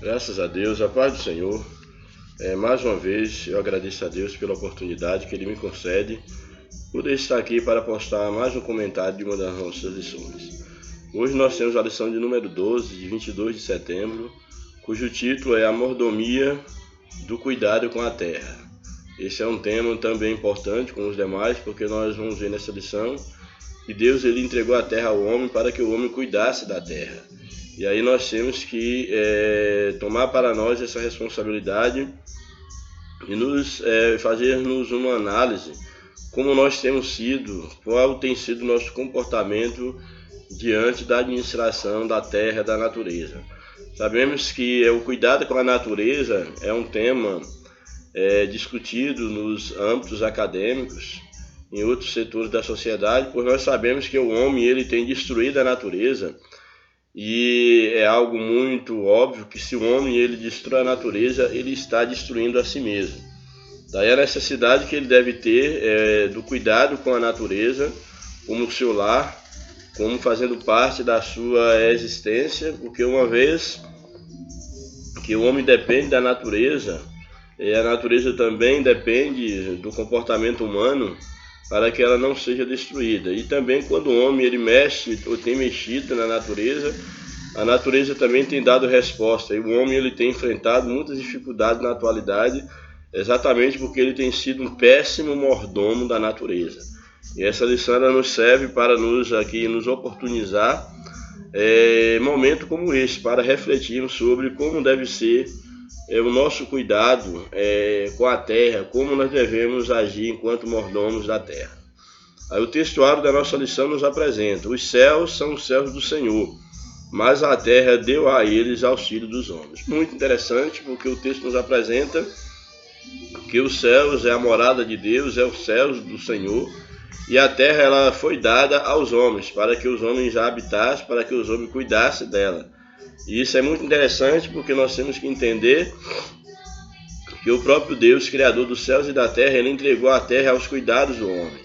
Graças a Deus, a paz do Senhor. Mais uma vez eu agradeço a Deus pela oportunidade que Ele me concede poder estar aqui para postar mais um comentário de uma das nossas lições. Hoje nós temos a lição de número 12, de 22 de setembro, cujo título é A Mordomia do Cuidado com a Terra. Esse é um tema também importante com os demais, porque nós vamos ver nessa lição que Deus ele entregou a terra ao homem para que o homem cuidasse da terra. E aí nós temos que tomar para nós essa responsabilidade e fazermos uma análise como nós temos sido, qual tem sido o nosso comportamento diante da administração da terra, da natureza. Sabemos que o cuidado com a natureza é um tema discutido nos âmbitos acadêmicos, em outros setores da sociedade, pois nós sabemos que o homem ele tem destruído a natureza. E é algo muito óbvio que se o homem ele destrói a natureza, ele está destruindo a si mesmo. Daí a necessidade que ele deve ter do cuidado com a natureza, como seu lar, como fazendo parte da sua existência, porque uma vez que o homem depende da natureza, e a natureza também depende do comportamento humano para que ela não seja destruída. E também quando o homem ele mexe ou tem mexido na natureza, a natureza também tem dado resposta. E o homem ele tem enfrentado muitas dificuldades na atualidade, exatamente porque ele tem sido um péssimo mordomo da natureza. E essa lição ela nos serve para nos oportunizar momento como esse, para refletirmos sobre como deve ser o nosso cuidado com a terra, como nós devemos agir enquanto mordomos da terra. Aí o textuário da nossa lição nos apresenta: os céus são os céus do Senhor, mas a terra deu a eles auxílio dos homens. Muito interessante, porque o texto nos apresenta que os céus é a morada de Deus, é os céus do Senhor, e a terra ela foi dada aos homens, para que os homens a habitassem, para que os homens cuidassem dela. E isso é muito interessante porque nós temos que entender que o próprio Deus, Criador dos céus e da terra, ele entregou a terra aos cuidados do homem.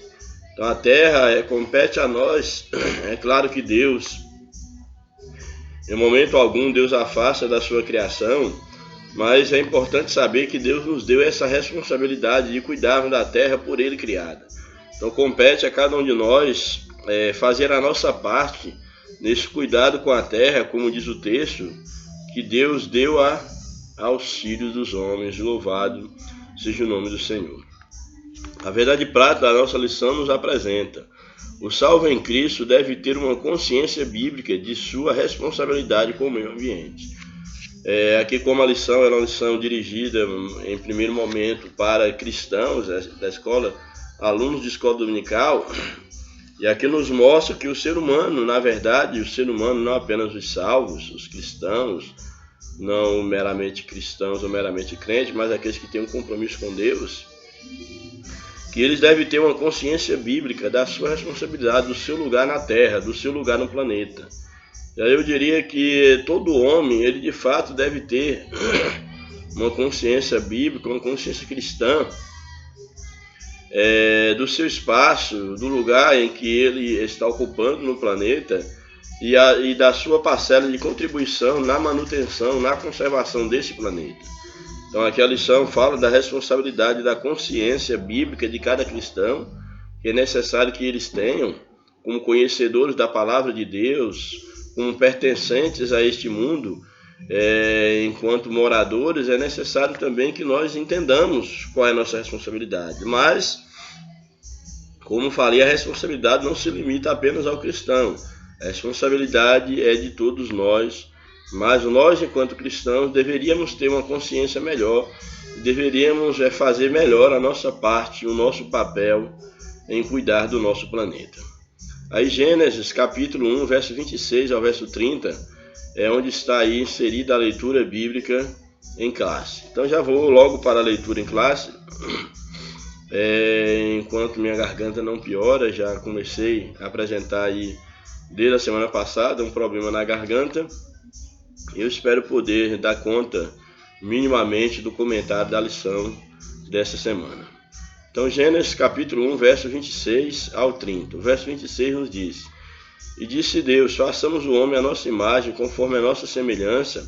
Então a terra compete a nós. É claro que Deus, em momento algum, Deus afasta da sua criação, mas é importante saber que Deus nos deu essa responsabilidade de cuidarmos da terra por Ele criada. Então compete a cada um de nós fazer a nossa parte nesse cuidado com a terra, como diz o texto, que Deus deu a auxílio dos homens. Louvado seja o nome do Senhor. A verdade prática da nossa lição nos apresenta: o salvo em Cristo deve ter uma consciência bíblica de sua responsabilidade com o meio ambiente. Aqui como a lição era uma lição dirigida em primeiro momento para cristãos da escola, alunos de escola dominical, e aqui nos mostra que o ser humano, na verdade, o ser humano não apenas os salvos, os cristãos, não meramente cristãos ou meramente crentes, mas aqueles que têm um compromisso com Deus, que eles devem ter uma consciência bíblica da sua responsabilidade, do seu lugar na terra, do seu lugar no planeta. E aí eu diria que todo homem, ele de fato deve ter uma consciência bíblica, uma consciência cristã, do seu espaço, do lugar em que ele está ocupando no planeta e da sua parcela de contribuição na manutenção, na conservação desse planeta. Então aqui a lição fala da responsabilidade da consciência bíblica de cada cristão, que é necessário que eles tenham, como conhecedores da palavra de Deus, como pertencentes a este mundo, enquanto moradores, é necessário também que nós entendamos qual é a nossa responsabilidade. Mas, como falei, a responsabilidade não se limita apenas ao cristão. A responsabilidade é de todos nós, mas nós, enquanto cristãos, deveríamos ter uma consciência melhor, deveríamos fazer melhor a nossa parte, o nosso papel em cuidar do nosso planeta. Aí Gênesis capítulo 1, verso 26 ao verso 30, é onde está aí inserida a leitura bíblica em classe. Então já vou logo para a leitura em classe. Enquanto minha garganta não piora, já comecei a apresentar aí desde a semana passada um problema na garganta. Eu espero poder dar conta minimamente do comentário da lição dessa semana. Então Gênesis capítulo 1, verso 26 ao 30. O verso 26 nos diz: E disse Deus: façamos o homem à nossa imagem, conforme a nossa semelhança,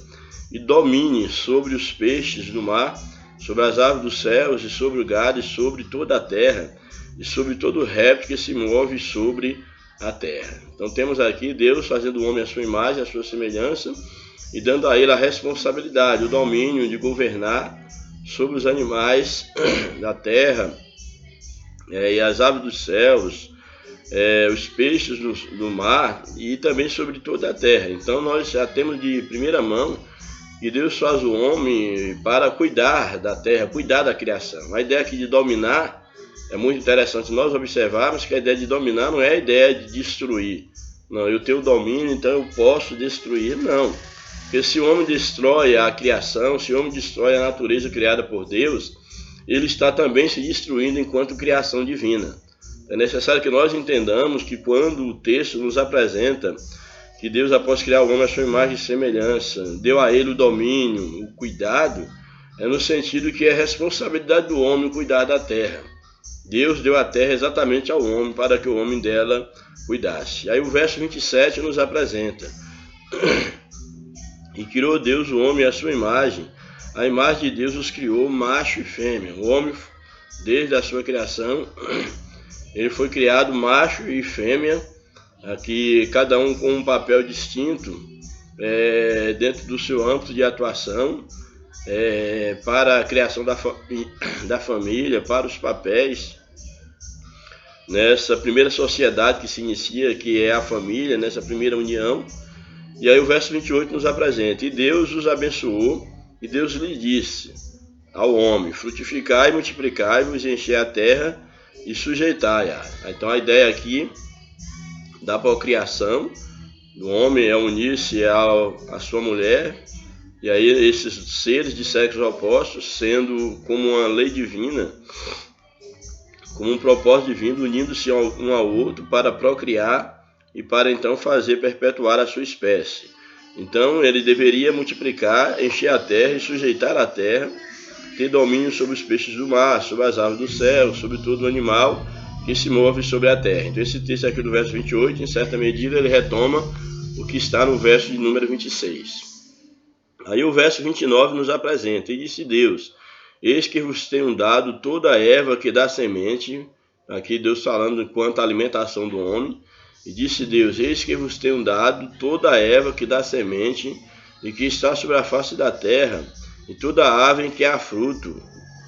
e domine sobre os peixes do mar, sobre as aves dos céus, e sobre o gado, e sobre toda a terra, e sobre todo réptil que se move sobre a terra. Então temos aqui Deus fazendo o homem à sua imagem, à sua semelhança, e dando a ele a responsabilidade, o domínio de governar sobre os animais da terra, e as aves dos céus, os peixes do mar, e também sobre toda a terra. Então nós já temos de primeira mão que Deus faz o homem para cuidar da terra, cuidar da criação. A ideia aqui de dominar é muito interessante nós observarmos que a ideia de dominar não é a ideia de destruir. Não, eu tenho domínio, então eu posso destruir. Não. Porque se o homem destrói a criação, se o homem destrói a natureza criada por Deus, ele está também se destruindo enquanto criação divina. É necessário que nós entendamos que quando o texto nos apresenta que Deus, após criar o homem à sua imagem e semelhança, deu a ele o domínio, o cuidado, é no sentido que é responsabilidade do homem cuidar da terra. Deus deu a terra exatamente ao homem para que o homem dela cuidasse. Aí o verso 27 nos apresenta: e criou Deus o homem à sua imagem, a imagem de Deus os criou, macho e fêmea. O homem, desde a sua criação, ele foi criado macho e fêmea, aqui cada um com um papel distinto dentro do seu âmbito de atuação, para a criação da família, para os papéis nessa primeira sociedade que se inicia, que é a família, nessa primeira união. E aí o verso 28 nos apresenta: e Deus os abençoou, e Deus lhe disse ao homem: frutificai, multiplicai-vos, enchei a terra e sujeitai-a. Então a ideia aqui da procriação do homem é unir-se à sua mulher, e aí esses seres de sexos opostos, sendo como uma lei divina, como um propósito divino, unindo-se um ao outro para procriar e para então fazer perpetuar a sua espécie. Então ele deveria multiplicar, encher a terra e sujeitar a terra, ter domínio sobre os peixes do mar, sobre as aves do céu, sobre todo animal que se move sobre a terra. Então esse texto aqui do verso 28, em certa medida, ele retoma o que está no verso de número 26. Aí o verso 29 nos apresenta: e disse Deus: eis que vos tenho dado toda a erva que dá semente. Aqui Deus falando quanto à alimentação do homem. E disse Deus: eis que vos tenho dado toda a erva que dá semente, e que está sobre a face da terra, e toda ave em que há fruto,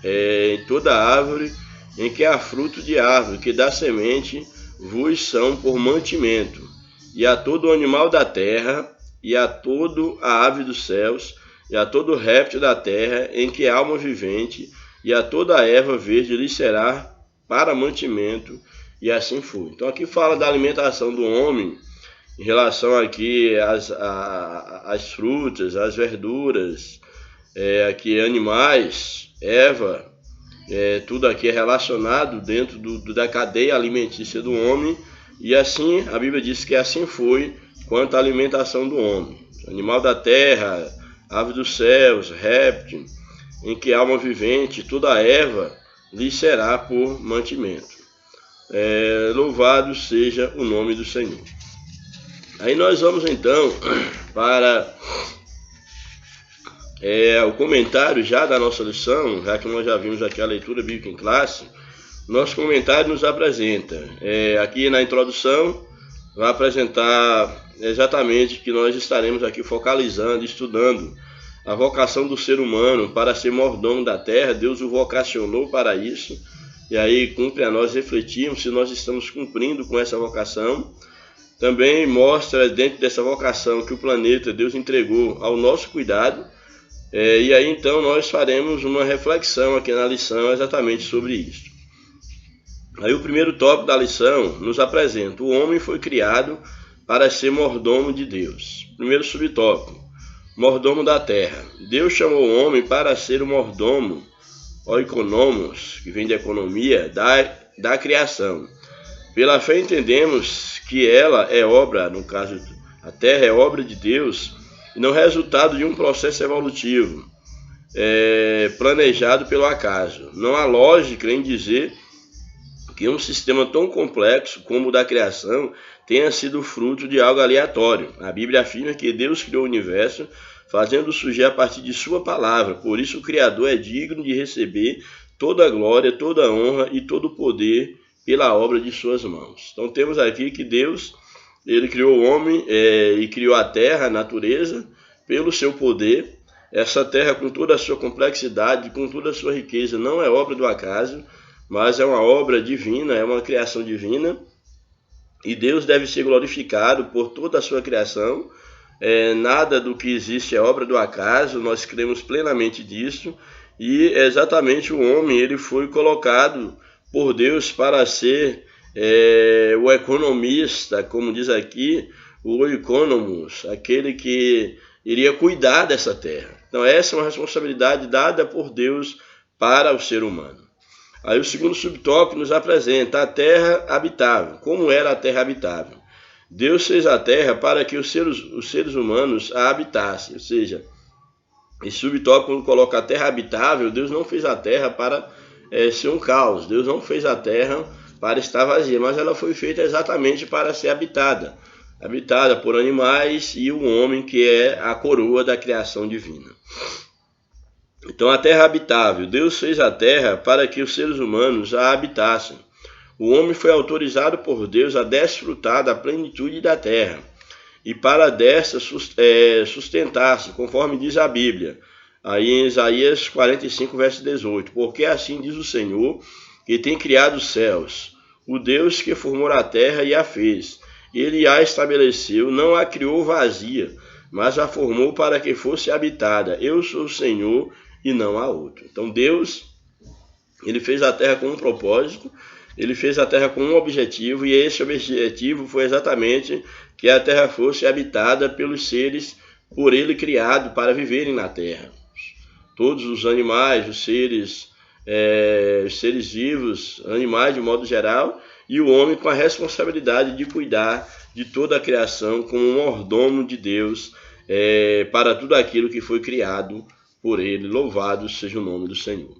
em toda árvore em que há fruto de árvore que dá semente, vos são por mantimento, e a todo animal da terra, e a todo a ave dos céus, e a todo réptil da terra em que há alma vivente, e a toda a erva verde lhe será para mantimento, e assim foi. Então aqui fala da alimentação do homem em relação aqui às frutas, às verduras, aqui animais, erva, tudo aqui é relacionado dentro da cadeia alimentícia do homem, e assim a Bíblia diz que assim foi quanto à alimentação do homem. Animal da terra, ave dos céus, réptil, em que há alma vivente, toda a erva lhe será por mantimento. Louvado seja o nome do Senhor. Aí nós vamos então para o comentário já da nossa lição, já que nós já vimos aqui a leitura bíblica em classe. Nosso comentário nos apresenta, aqui na introdução, vai apresentar exatamente que nós estaremos aqui focalizando, estudando a vocação do ser humano para ser mordomo da terra. Deus o vocacionou para isso, e aí cumpre a nós refletirmos se nós estamos cumprindo com essa vocação. Também mostra dentro dessa vocação que o planeta Deus entregou ao nosso cuidado, e aí então nós faremos uma reflexão aqui na lição exatamente sobre isso. Aí o primeiro tópico da lição nos apresenta: o homem foi criado para ser mordomo de Deus. Primeiro subtópico: mordomo da terra. Deus chamou o homem para ser o mordomo, oikonomos, que vem de economia, da criação. Pela fé entendemos que ela é obra, no caso a terra é obra de Deus, e não resultado de um processo evolutivo planejado pelo acaso. Não há lógica em dizer que um sistema tão complexo como o da criação tenha sido fruto de algo aleatório. A Bíblia afirma que Deus criou o universo, fazendo surgir a partir de sua palavra. Por isso o Criador é digno de receber toda a glória, toda a honra e todo o poder pela obra de suas mãos. Então temos aqui que Deus, ele criou o homem e criou a terra, a natureza, pelo seu poder. Essa terra, com toda a sua complexidade, com toda a sua riqueza, não é obra do acaso, mas é uma obra divina, é uma criação divina. E Deus deve ser glorificado por toda a sua criação. Nada do que existe é obra do acaso, nós cremos plenamente disso. E exatamente o homem, ele foi colocado por Deus para ser o economista, como diz aqui, o economus, aquele que iria cuidar dessa terra. Então essa é uma responsabilidade dada por Deus para o ser humano. Aí o segundo subtópico nos apresenta a terra habitável. Como era a terra habitável? Deus fez a terra para que os seres humanos a habitassem. Ou seja, esse subtópico, quando coloca a terra habitável, Deus não fez a terra para ser um caos. Deus não fez a terra para estar vazia, mas ela foi feita exatamente para ser habitada. Habitada por animais e o homem, que é a coroa da criação divina. Então a terra habitável, Deus fez a terra para que os seres humanos a habitassem. O homem foi autorizado por Deus a desfrutar da plenitude da terra e para desta sustentar-se, conforme diz a Bíblia, aí em Isaías 45, verso 18. Porque assim diz o Senhor, que tem criado os céus, o Deus que formou a terra e a fez. Ele a estabeleceu, não a criou vazia, mas a formou para que fosse habitada. Eu sou o Senhor e não há outro. Então Deus, ele fez a terra com um propósito, ele fez a terra com um objetivo, e esse objetivo foi exatamente que a terra fosse habitada pelos seres por ele criado para viverem na terra. Todos os animais, os seres vivos, animais de modo geral, e o homem com a responsabilidade de cuidar de toda a criação como um mordomo de Deus para tudo aquilo que foi criado por ele. Louvado seja o nome do Senhor.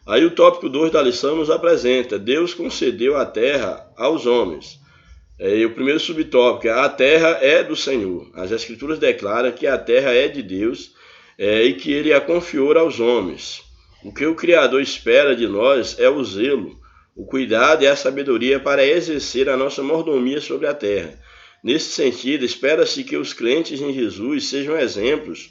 Aí o tópico 2 da lição nos apresenta: Deus concedeu a terra aos homens. E o primeiro subtópico: a terra é do Senhor. As Escrituras declaram que a terra é de Deus e que ele a confiou aos homens. O que o Criador espera de nós é o zelo, o cuidado e a sabedoria para exercer a nossa mordomia sobre a terra. Nesse sentido, espera-se que os crentes em Jesus sejam exemplos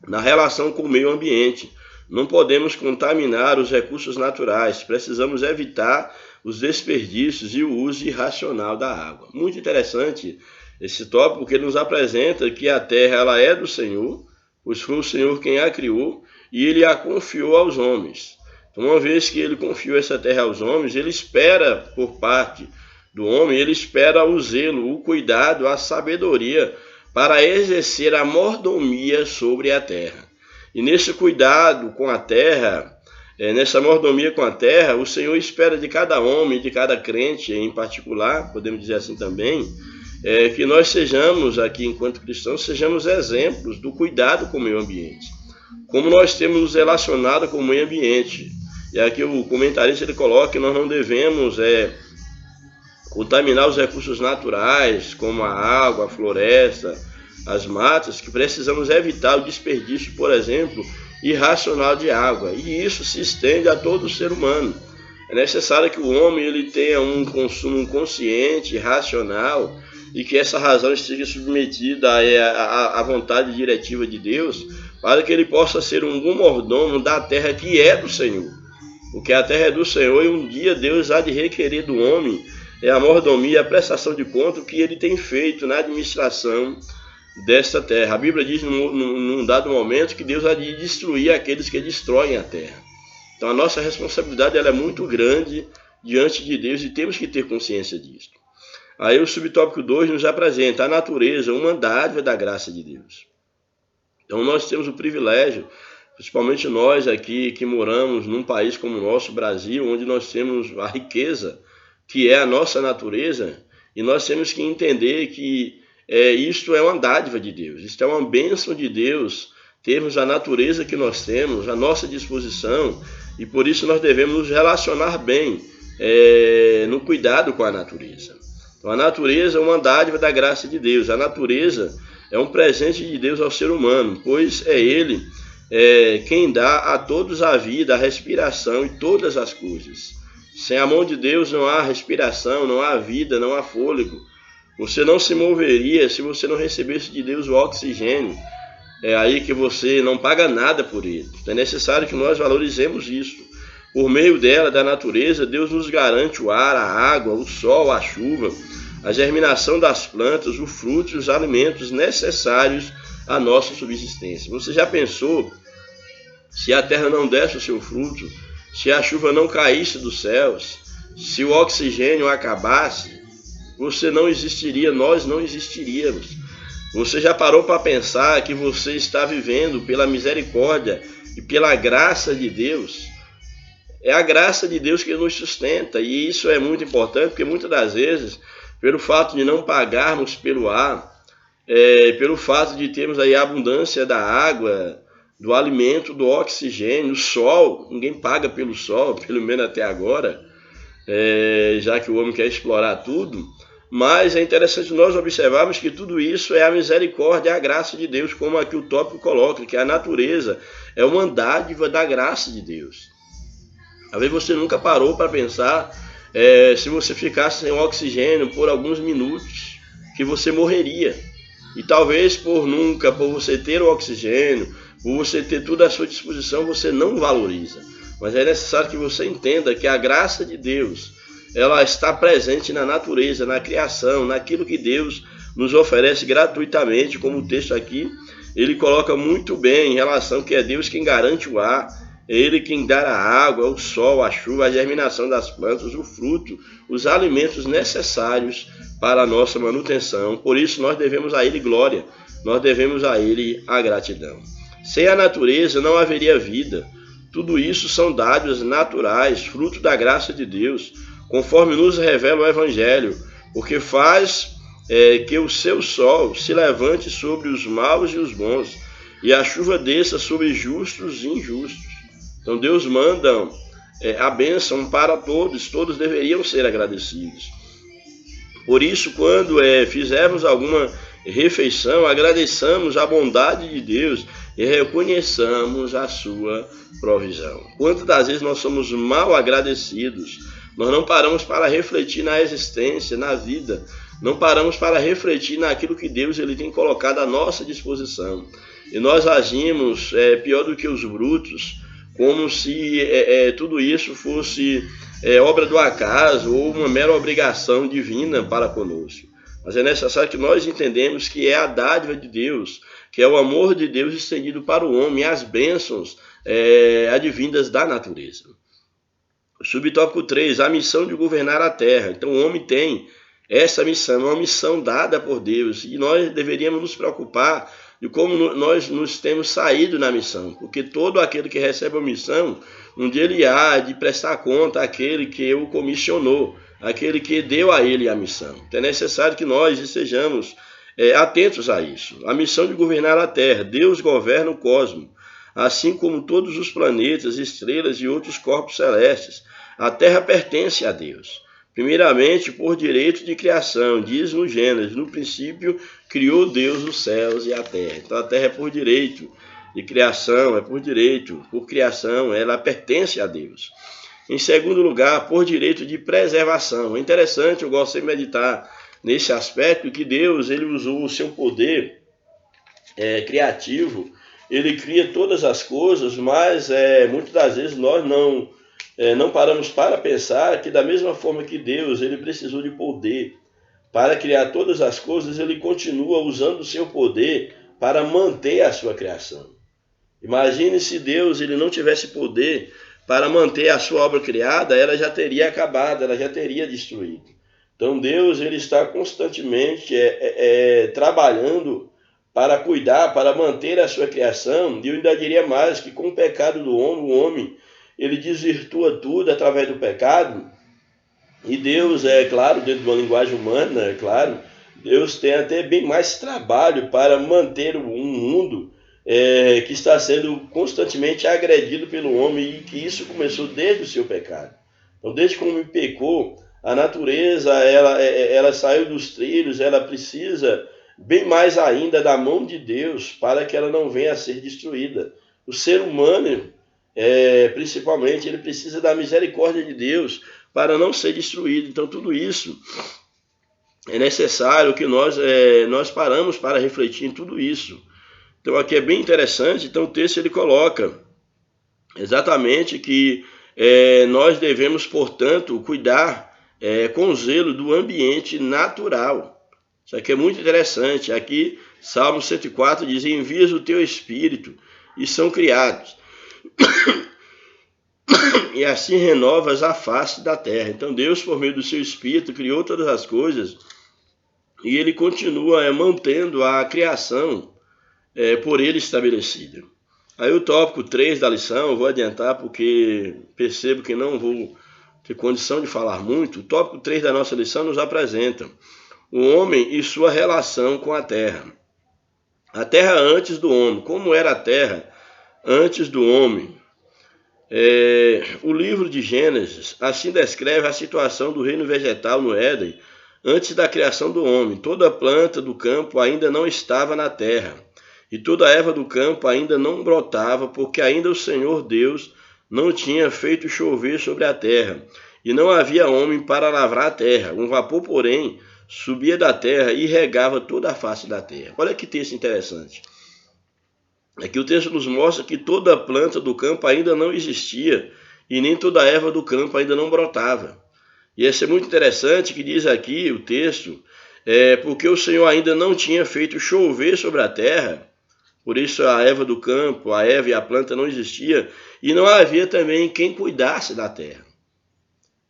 na relação com o meio ambiente. Não podemos contaminar os recursos naturais, precisamos evitar os desperdícios e o uso irracional da água. Muito interessante esse tópico, porque ele nos apresenta que a terra ela é do Senhor, pois foi o Senhor quem a criou e ele a confiou aos homens. Então, uma vez que ele confiou essa terra aos homens, ele espera por parte do homem, ele espera o zelo, o cuidado, a sabedoria para exercer a mordomia sobre a terra. E nesse cuidado com a terra, nessa mordomia com a terra, o Senhor espera de cada homem, de cada crente em particular, podemos dizer assim também, que nós sejamos aqui, enquanto cristãos, sejamos exemplos do cuidado com o meio ambiente. Como nós temos nos relacionado com o meio ambiente. E aqui o comentarista ele coloca que nós não devemos contaminar os recursos naturais, como a água, a floresta, as matas, que precisamos evitar o desperdício, por exemplo, irracional de água. E isso se estende a todo ser humano. É necessário que o homem ele tenha um consumo consciente, racional, e que essa razão esteja submetida à vontade diretiva de Deus, para que ele possa ser um bom mordomo da terra que é do Senhor. Porque a terra é do Senhor e um dia Deus há de requerer do homem a mordomia, a prestação de conta que ele tem feito na administração desta terra. A Bíblia diz num dado momento que Deus há de destruir aqueles que destroem a terra. Então a nossa responsabilidade ela é muito grande diante de Deus e temos que ter consciência disso. Aí o subtópico 2 nos apresenta a natureza, uma dádiva da graça de Deus. Então nós temos o privilégio, principalmente nós aqui que moramos num país como o nosso, Brasil, onde nós temos a riqueza que é a nossa natureza, e nós temos que entender que isto é uma dádiva de Deus, isto é uma bênção de Deus, termos a natureza que nós temos, à nossa disposição, e por isso nós devemos nos relacionar bem no cuidado com a natureza. Então, a natureza é uma dádiva da graça de Deus. A natureza é um presente de Deus ao ser humano, pois é Ele quem dá a todos a vida, a respiração e todas as coisas. Sem a mão de Deus não há respiração, não há vida, não há fôlego. Você não se moveria se você não recebesse de Deus o oxigênio. É aí que você não paga nada por ele. É necessário que nós valorizemos isso. Por meio dela, da natureza, Deus nos garante o ar, a água, o sol, a chuva, a germinação das plantas, o fruto e os alimentos necessários à nossa subsistência. Você já pensou se a terra não desse o seu fruto, se a chuva não caísse dos céus, se o oxigênio acabasse, você não existiria, nós não existiríamos. Você já parou para pensar que você está vivendo pela misericórdia e pela graça de Deus? É a graça de Deus que nos sustenta, e isso é muito importante, porque muitas das vezes, pelo fato de não pagarmos pelo ar, pelo fato de termos aí a abundância da água, do alimento, do oxigênio, o sol, ninguém paga pelo sol, pelo menos até agora, já que o homem quer explorar tudo, mas é interessante nós observarmos que tudo isso é a misericórdia, a graça de Deus, como aqui o tópico coloca, que a natureza é uma dádiva da graça de Deus. Às vezes você nunca parou para pensar se você ficasse sem oxigênio por alguns minutos, que você morreria. E talvez por você ter o oxigênio, por você ter tudo à sua disposição, você não valoriza. Mas é necessário que você entenda que a graça de Deus, ela está presente na natureza, na criação, naquilo que Deus nos oferece gratuitamente, como o texto aqui, ele coloca muito bem em relação que é Deus quem garante o ar, é Ele quem dá a água, o sol, a chuva, a germinação das plantas, o fruto, os alimentos necessários para a nossa manutenção. Por isso nós devemos a Ele glória, nós devemos a Ele a gratidão. Sem a natureza não haveria vida. Tudo isso são dádivas naturais, fruto da graça de Deus, conforme nos revela o Evangelho, porque faz que o seu sol se levante sobre os maus e os bons, e a chuva desça sobre justos e injustos. Então Deus manda a bênção para todos, todos deveriam ser agradecidos. Por isso, quando fizermos alguma refeição, agradeçamos a bondade de Deus e reconheçamos a sua provisão. Quantas das vezes nós somos mal agradecidos, nós não paramos para refletir na existência, na vida, não paramos para refletir naquilo que Deus ele tem colocado à nossa disposição. E nós agimos pior do que os brutos, como se tudo isso fosse obra do acaso ou uma mera obrigação divina para conosco. Mas é necessário que nós entendamos que é a dádiva de Deus, que é o amor de Deus estendido para o homem, e as bênçãos advindas da natureza. Subtópico 3, a missão de governar a terra. Então o homem tem essa missão, uma missão dada por Deus, e nós deveríamos nos preocupar de como nós nos temos saído na missão, porque todo aquele que recebe a missão, um dia ele há de prestar conta àquele que o comissionou, aquele que deu a ele a missão. Então é necessário que nós estejamos atentos a isso. A missão de governar a terra. Deus governa o cosmos, assim como todos os planetas, estrelas e outros corpos celestes. A terra pertence a Deus. Primeiramente, por direito de criação, diz no Gênesis, no princípio criou Deus os céus e a terra. Então a terra é por direito de criação, por criação, ela pertence a Deus. Em segundo lugar, por direito de preservação. É interessante, eu gosto de meditar nesse aspecto, que Deus ele usou o seu poder criativo, ele cria todas as coisas, mas muitas das vezes nós não paramos para pensar que da mesma forma que Deus ele precisou de poder para criar todas as coisas, ele continua usando o seu poder para manter a sua criação. Imagine se Deus ele não tivesse poder para manter a sua obra criada, ela já teria acabado, ela já teria destruído. Então Deus ele está constantemente trabalhando para cuidar, para manter a sua criação, e eu ainda diria mais, que com o pecado do homem, o homem ele desvirtua tudo através do pecado, e Deus, claro, dentro de uma linguagem humana, claro, Deus tem até bem mais trabalho para manter um mundo que está sendo constantemente agredido pelo homem, e que isso começou desde o seu pecado. Então, desde que o homem pecou, A natureza, ela saiu dos trilhos, ela precisa bem mais ainda da mão de Deus para que ela não venha a ser destruída. O ser humano, principalmente, ele precisa da misericórdia de Deus para não ser destruído. Então, tudo isso é necessário que nós paramos para refletir em tudo isso. Então, aqui é bem interessante. Então, o texto ele coloca exatamente que nós devemos, portanto, cuidar com zelo do ambiente natural. Isso aqui é muito interessante. Aqui, Salmo 104 diz: envias o teu espírito e são criados. E assim renovas a face da terra. Então Deus, por meio do seu espírito, criou todas as coisas e ele continua mantendo a criação por ele estabelecida. Aí o tópico 3 da lição, eu vou adiantar porque percebo que não vou ter condição de falar muito. O tópico 3 da nossa lição nos apresenta o homem e sua relação com a terra. A terra antes do homem. Como era a terra antes do homem? O livro de Gênesis assim descreve a situação do reino vegetal no Éden antes da criação do homem. Toda planta do campo ainda não estava na terra, e toda erva do campo ainda não brotava, porque ainda o Senhor Deus não tinha feito chover sobre a terra, e não havia homem para lavrar a terra. Um vapor, porém, subia da terra e regava toda a face da terra. Olha que texto interessante. Aqui o texto nos mostra que toda planta do campo ainda não existia e nem toda erva do campo ainda não brotava. E isso é muito interessante que diz aqui o texto, porque o Senhor ainda não tinha feito chover sobre a terra, por isso a erva do campo, a erva e a planta não existia e não havia também quem cuidasse da terra.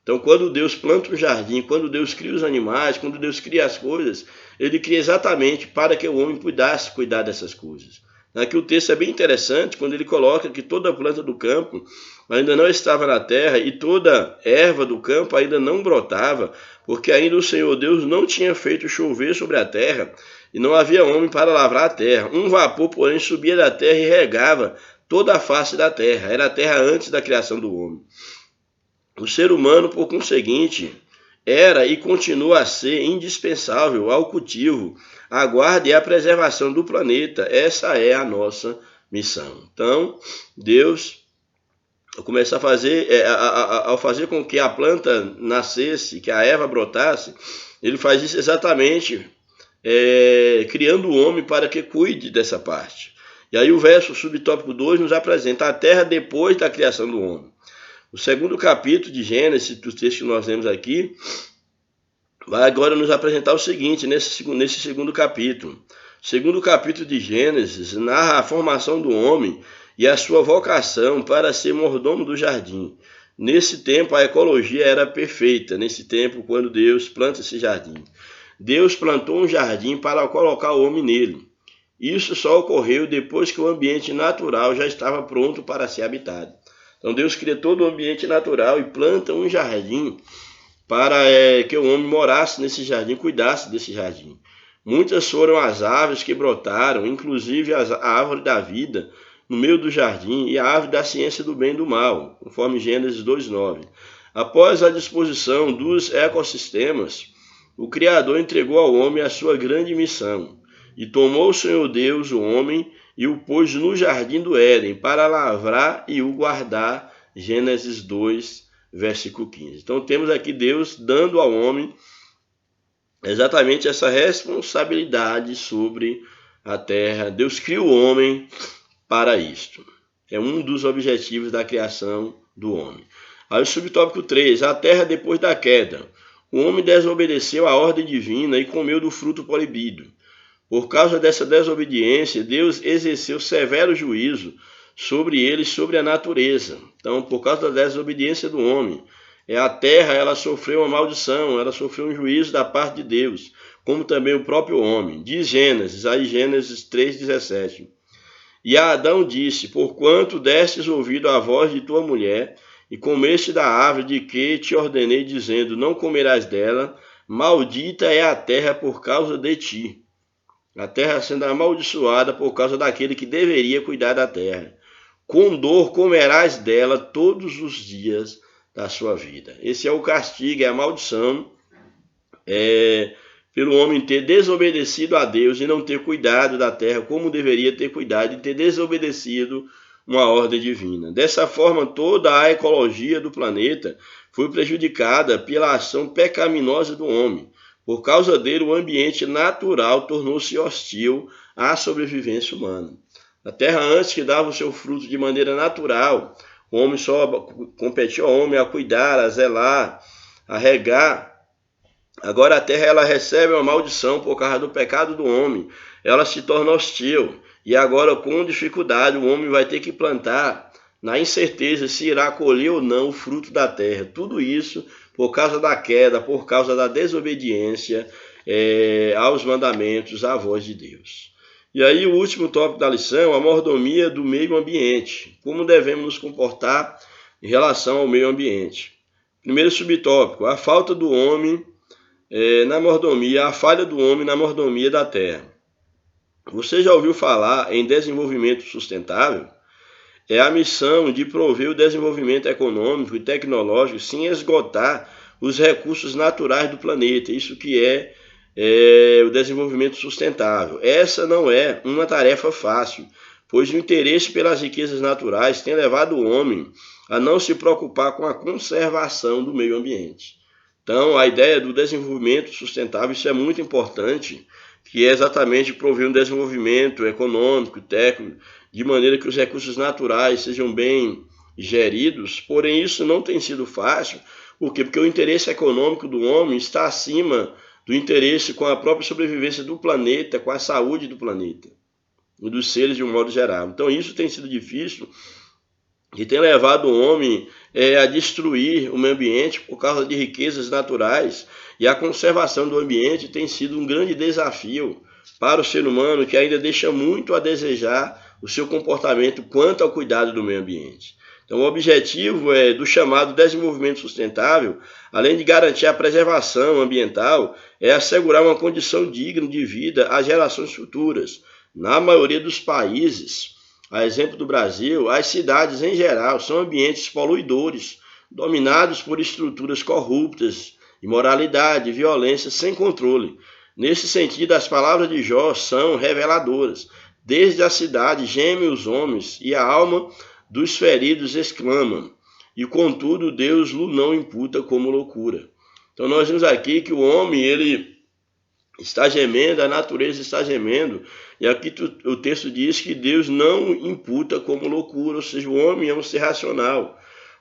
Então, quando Deus planta um jardim, quando Deus cria os animais, quando Deus cria as coisas, ele cria exatamente para que o homem pudesse cuidar dessas coisas. Aqui o texto é bem interessante, quando ele coloca que toda planta do campo ainda não estava na terra e toda erva do campo ainda não brotava, porque ainda o Senhor Deus não tinha feito chover sobre a terra e não havia homem para lavrar a terra. Um vapor, porém, subia da terra e regava toda a face da terra. Era a terra antes da criação do homem. O ser humano, por conseguinte, era e continua a ser indispensável ao cultivo, à guarda e à preservação do planeta. Essa é a nossa missão. Então, Deus, ao começar a fazer, ao fazer com que a planta nascesse, que a erva brotasse, ele faz isso exatamente criando o homem para que cuide dessa parte. E aí o verso subtópico 2 nos apresenta a terra depois da criação do homem. O segundo capítulo de Gênesis, do texto que nós lemos aqui, vai agora nos apresentar o seguinte, nesse segundo capítulo. O segundo capítulo de Gênesis narra a formação do homem e a sua vocação para ser mordomo do jardim. Nesse tempo a ecologia era perfeita, nesse tempo quando Deus planta esse jardim. Deus plantou um jardim para colocar o homem nele. Isso só ocorreu depois que o ambiente natural já estava pronto para ser habitado. Então Deus cria todo o ambiente natural e planta um jardim para que o homem morasse nesse jardim, cuidasse desse jardim. Muitas foram as árvores que brotaram, inclusive a árvore da vida no meio do jardim e a árvore da ciência do bem e do mal, conforme Gênesis 2:9. Após a disposição dos ecossistemas, o Criador entregou ao homem a sua grande missão e tomou o Senhor Deus, o homem, e o pôs no jardim do Éden para lavrar e o guardar. Gênesis 2, versículo 15. Então temos aqui Deus dando ao homem exatamente essa responsabilidade sobre a terra. Deus cria o homem para isto. É um dos objetivos da criação do homem. Aí o subtópico 3, a terra depois da queda. O homem desobedeceu à ordem divina e comeu do fruto proibido. Por causa dessa desobediência, Deus exerceu severo juízo sobre ele e sobre a natureza. Então, por causa da desobediência do homem, a terra ela sofreu uma maldição, ela sofreu um juízo da parte de Deus, como também o próprio homem. Diz Gênesis 3,17. E a Adão disse: porquanto destes ouvido à voz de tua mulher, e comeste da árvore de que te ordenei, dizendo: não comerás dela, maldita é a terra por causa de ti. A terra sendo amaldiçoada por causa daquele que deveria cuidar da terra. Com dor comerás dela todos os dias da sua vida. Esse é o castigo, é a maldição, pelo homem ter desobedecido a Deus e não ter cuidado da terra como deveria ter cuidado e ter desobedecido uma ordem divina. Dessa forma, toda a ecologia do planeta foi prejudicada pela ação pecaminosa do homem. Por causa dele, o ambiente natural tornou-se hostil à sobrevivência humana. A terra, antes que dava o seu fruto de maneira natural, o homem só competia ao homem a cuidar, a zelar, a regar. Agora a terra ela recebe uma maldição por causa do pecado do homem. Ela se torna hostil. E agora, com dificuldade, o homem vai ter que plantar na incerteza se irá colher ou não o fruto da terra. Tudo isso por causa da queda, por causa da desobediência aos mandamentos, à voz de Deus. E aí o último tópico da lição, a mordomia do meio ambiente. Como devemos nos comportar em relação ao meio ambiente. Primeiro subtópico, a falta do homem na mordomia, a falha do homem na mordomia da terra. Você já ouviu falar em desenvolvimento sustentável? É a missão de prover o desenvolvimento econômico e tecnológico sem esgotar os recursos naturais do planeta. Isso que é o desenvolvimento sustentável. Essa não é uma tarefa fácil, pois o interesse pelas riquezas naturais tem levado o homem a não se preocupar com a conservação do meio ambiente. Então, a ideia do desenvolvimento sustentável, isso é muito importante, que é exatamente prover um desenvolvimento econômico, técnico, de maneira que os recursos naturais sejam bem geridos. Porém, isso não tem sido fácil. Por quê? Porque o interesse econômico do homem está acima do interesse com a própria sobrevivência do planeta, com a saúde do planeta e dos seres de um modo geral. Então, isso tem sido difícil e tem levado o homem a destruir o meio ambiente por causa de riquezas naturais, e a conservação do ambiente tem sido um grande desafio para o ser humano, que ainda deixa muito a desejar o seu comportamento quanto ao cuidado do meio ambiente. Então, o objetivo do chamado desenvolvimento sustentável, além de garantir a preservação ambiental, é assegurar uma condição digna de vida às gerações futuras. Na maioria dos países, a exemplo do Brasil, as cidades em geral são ambientes poluidores, dominados por estruturas corruptas, imoralidade e violência sem controle. Nesse sentido, as palavras de Jó são reveladoras. Desde a cidade gemem os homens e a alma dos feridos exclama, e contudo Deus o não imputa como loucura. Então nós vimos aqui que o homem ele está gemendo, a natureza está gemendo, e aqui o texto diz que Deus não imputa como loucura, ou seja, o homem é um ser racional.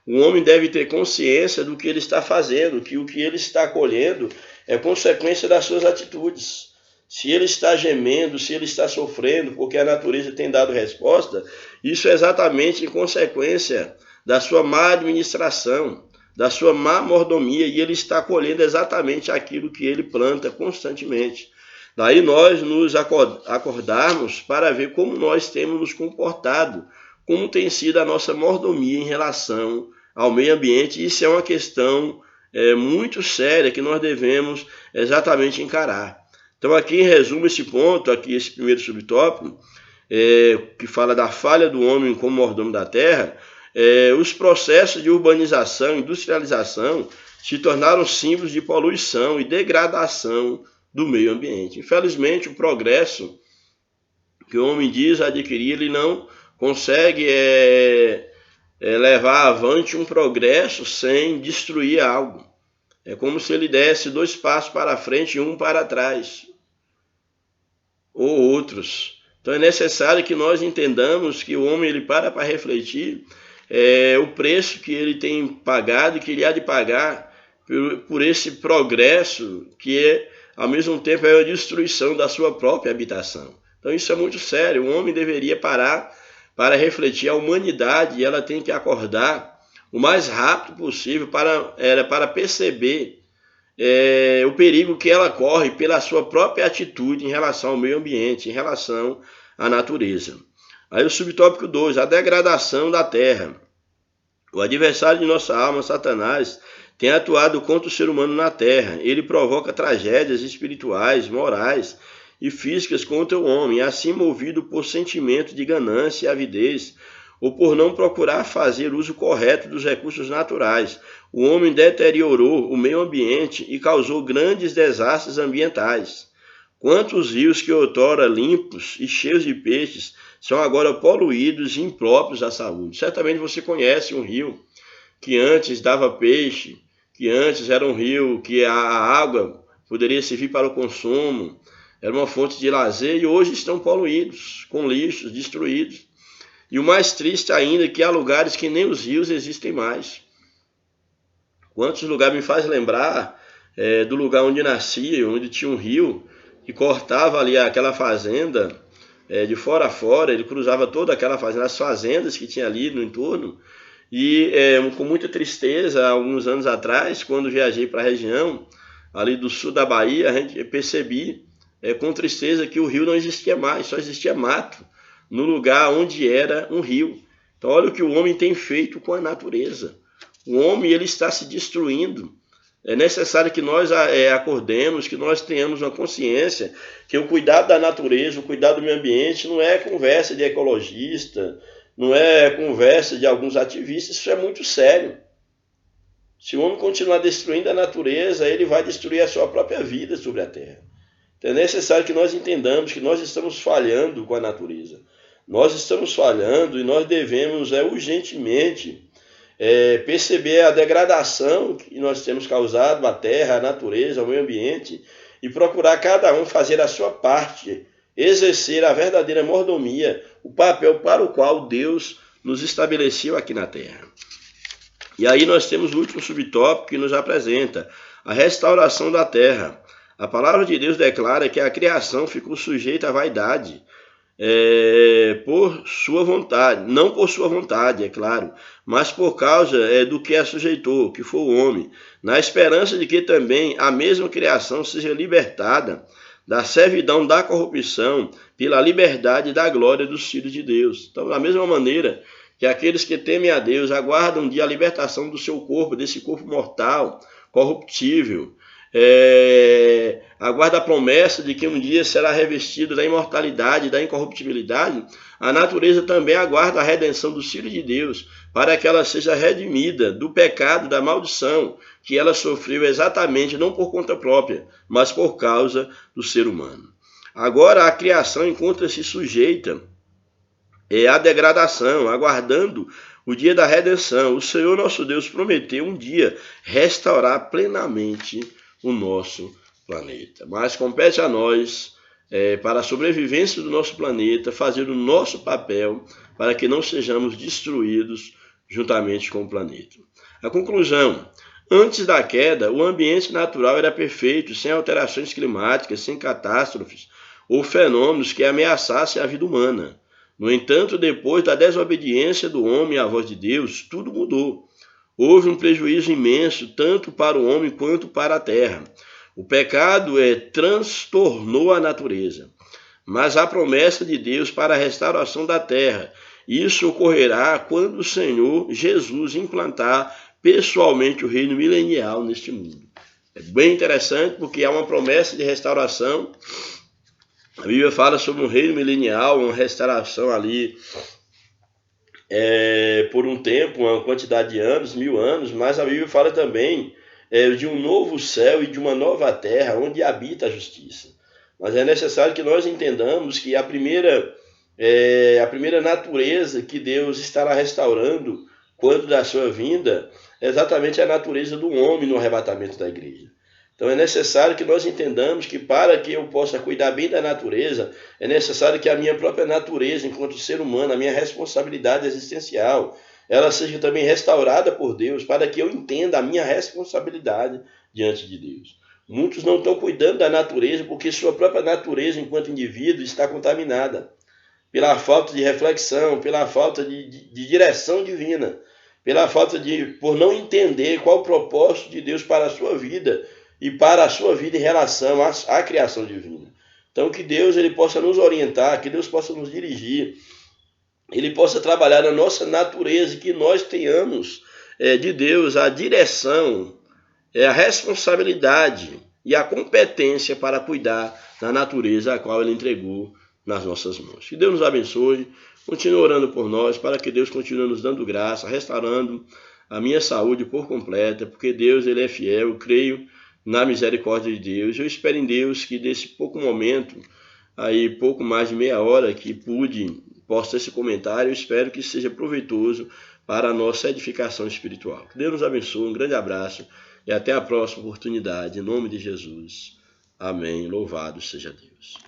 O homem deve ter consciência do que ele está fazendo, que o que ele está colhendo é consequência das suas atitudes. Se ele está gemendo, se ele está sofrendo, porque a natureza tem dado resposta, isso é exatamente em consequência da sua má administração, da sua má mordomia, e ele está colhendo exatamente aquilo que ele planta constantemente. Daí nós nos acordarmos para ver como nós temos nos comportado, como tem sido a nossa mordomia em relação ao meio ambiente. Isso é uma questão muito séria que nós devemos exatamente encarar. Então aqui em resumo esse ponto, aqui esse primeiro subtópico, que fala da falha do homem como mordomo da terra, os processos de urbanização, industrialização, se tornaram símbolos de poluição e degradação do meio ambiente. Infelizmente, o progresso que o homem diz adquirir, ele não consegue levar avante um progresso sem destruir algo. É como se ele desse 2 passos para frente e 1 para trás, ou outros. Então é necessário que nós entendamos que o homem ele para refletir o preço que ele tem pagado e que ele há de pagar por esse progresso que ao mesmo tempo é a destruição da sua própria habitação. Então isso é muito sério. O homem deveria parar para refletir. A humanidade ela tem que acordar o mais rápido possível para perceber o perigo que ela corre pela sua própria atitude em relação ao meio ambiente, em relação à natureza. Aí o subtópico 2, a degradação da terra. O adversário de nossa alma, Satanás, tem atuado contra o ser humano na terra. Ele provoca tragédias espirituais, morais e físicas contra o homem, assim movido por sentimento de ganância e avidez, ou por não procurar fazer uso correto dos recursos naturais. O homem deteriorou o meio ambiente e causou grandes desastres ambientais. Quantos rios que outrora limpos e cheios de peixes são agora poluídos e impróprios à saúde? Certamente você conhece um rio que antes dava peixe, que antes era um rio que a água poderia servir para o consumo, era uma fonte de lazer, e hoje estão poluídos, com lixos, destruídos. E o mais triste ainda é que há lugares que nem os rios existem mais. Quantos lugares me faz lembrar do lugar onde nasci, onde tinha um rio, que cortava ali aquela fazenda de fora a fora, ele cruzava toda aquela fazenda, as fazendas que tinha ali no entorno, e com muita tristeza, alguns anos atrás, quando viajei para a região ali do sul da Bahia, a gente percebi com tristeza que o rio não existia mais, só existia mato no lugar onde era um rio. Então olha o que o homem tem feito com a natureza. O homem ele está se destruindo. É necessário que nós acordemos, que nós tenhamos uma consciência que o cuidado da natureza, o cuidado do meio ambiente não é conversa de ecologista, não é conversa de alguns ativistas, isso é muito sério. Se o homem continuar destruindo a natureza, ele vai destruir a sua própria vida sobre a terra. Então é necessário que nós entendamos que nós estamos falhando com a natureza. Nós estamos falhando e nós devemos urgentemente perceber a degradação que nós temos causado à terra, à natureza, ao meio ambiente e procurar cada um fazer a sua parte, exercer a verdadeira mordomia, o papel para o qual Deus nos estabeleceu aqui na terra. E aí nós temos o último subtópico que nos apresenta a restauração da terra. A palavra de Deus declara que a criação ficou sujeita à vaidade, por sua vontade, não por sua vontade, é claro, mas por causa do que a sujeitou, que foi o homem, na esperança de que também a mesma criação seja libertada da servidão da corrupção pela liberdade da glória dos filhos de Deus. Então, da mesma maneira que aqueles que temem a Deus aguardam um dia a libertação do seu corpo, desse corpo mortal, corruptível, aguarda a promessa de que um dia será revestido da imortalidade, da incorruptibilidade, a natureza também aguarda a redenção dos filhos de Deus, para que ela seja redimida do pecado, da maldição, que ela sofreu exatamente não por conta própria, mas por causa do ser humano. Agora a criação encontra-se sujeita à degradação, aguardando o dia da redenção. O Senhor nosso Deus prometeu um dia restaurar plenamente o nosso planeta. Mas compete a nós, para a sobrevivência do nosso planeta, fazer o nosso papel para que não sejamos destruídos juntamente com o planeta. A conclusão: antes da queda, o ambiente natural era perfeito, sem alterações climáticas, sem catástrofes ou fenômenos que ameaçassem a vida humana. No entanto, depois da desobediência do homem à voz de Deus, tudo mudou. Houve um prejuízo imenso, tanto para o homem quanto para a terra. O pecado transtornou a natureza, mas há promessa de Deus para a restauração da terra. Isso ocorrerá quando o Senhor Jesus implantar pessoalmente o reino milenial neste mundo. É bem interessante porque há uma promessa de restauração. A Bíblia fala sobre um reino milenial, uma restauração ali por um tempo, uma quantidade de anos, 1000 anos, mas a Bíblia fala também de um novo céu e de uma nova terra onde habita a justiça. Mas é necessário que nós entendamos que a primeira natureza que Deus estará restaurando quando da sua vinda é exatamente a natureza do homem no arrebatamento da igreja. Então é necessário que nós entendamos que para que eu possa cuidar bem da natureza, é necessário que a minha própria natureza, enquanto ser humano, a minha responsabilidade existencial, ela seja também restaurada por Deus, para que eu entenda a minha responsabilidade diante de Deus. Muitos não estão cuidando da natureza porque sua própria natureza, enquanto indivíduo, está contaminada pela falta de reflexão, pela falta de direção divina, pela falta por não entender qual o propósito de Deus para a sua vida e para a sua vida em relação à criação divina. Então que Deus ele possa nos orientar, que Deus possa nos dirigir, Ele possa trabalhar na nossa natureza e que nós tenhamos de Deus a direção, a responsabilidade e a competência para cuidar da natureza a qual Ele entregou nas nossas mãos. Que Deus nos abençoe, Continua orando por nós, para que Deus continue nos dando graça, restaurando a minha saúde por completa, porque Deus ele é fiel, eu creio na misericórdia de Deus. Eu espero em Deus que desse pouco momento, aí pouco mais de meia hora que pude postar esse comentário, eu espero que seja proveitoso para a nossa edificação espiritual. Que Deus nos abençoe, um grande abraço e até a próxima oportunidade, em nome de Jesus. Amém. Louvado seja Deus.